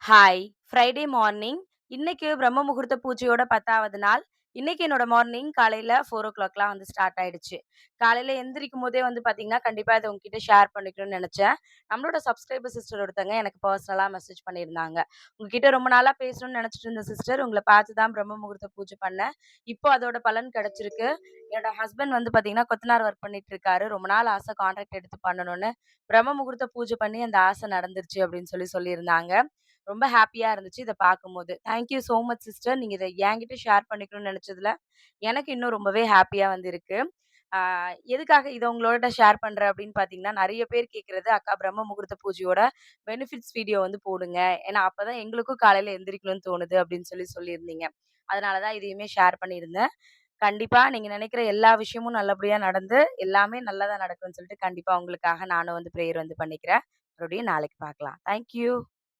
Hi! Friday morning. இன்னைக்கு பிரம்ம முகூர்த்த பூஜையோட 10வது நாள். இன்னைக்கு என்னோட மார்னிங் காலையில 4:00லாம் வந்து ஸ்டார்ட் ஆயிடுச்சு. காலையில எந்திரிக்கும்போதே வந்து பார்த்தீங்கன்னா, கண்டிப்பா இத உங்ககிட்ட ஷேர் பண்ணிக்கணும்னு நெனச்சேன். நம்மளோட சப்ஸ்கிரைபர் சிஸ்டர் ஒருத்தங்க எனக்கு பெர்சனலா மெசேஜ் பண்ணியிருந்தாங்க. "உங்ககிட்ட ரொம்ப நாளா பேசணும்னு நெனச்சுட்டு இருந்தேன் சிஸ்டர். உங்கள பார்த்து தான் பிரம்ம முகூர்த்த பூஜை பண்ணேன். இப்போ அதோட பலன் கிடைச்சிருக்கு. என்னோட ஹஸ்பண்ட் வந்து பார்த்தீங்கன்னா, கொத்தனார் ஒர்க் பண்ணிட்டு இருக்காரு. ரொம்ப நாள் ஆசை கான்ட்ராக்ட் எடுத்து பண்ணணும்னு. பிரம்ம முகூர்த்த பூஜை பண்ணி அந்த ஆசை நடந்துருச்சு." அப்படின்னு சொல்லியிருந்தாங்க. ரொம்ப ஹேப்பியா இருந்துச்சு இத பார்க்கும்போது. Thank you so much sister. நீங்க இத என்கிட்ட ஷேர் பண்ணிக்கணும்னு நெனச்சதுல, எனக்கு இன்னும் ரொம்பவே ஹேப்பியா வந்து இருக்கு. ஆ எதுக்காக இத உங்களோட ஷேர் பண்றேன் அப்படின்னு பார்த்தீங்கன்னா, நெறைய பேர் கேட்கறது, "அக்கா பிரம்ம முகூர்த்த பூஜையோட பெனிஃபிட்ஸ் வீடியோ வந்து போடுங்க. ஏன்னா அப்பதான் எங்களுக்கும் காலையில எந்திரிக்கணும்னு தோணுது." அப்படின்னு சொல்லியிருந்தீங்க. அதனால தான் இதையுமே ஷேர் பண்ணியிருந்தேன். கண்டிப்பா நீங்க நெனைக்கிற எல்லா விஷயமும் நல்லபடியா நடந்து, எல்லாமே நல்லதா நடக்கும்னு சொல்லிட்டு, கண்டிப்பா உங்களுக்காக நானும் வந்து பிரேயர் வந்து பண்ணிக்கிறேன். மறுபடியும் நாளைக்கு பார்க்கலாம். Thank you.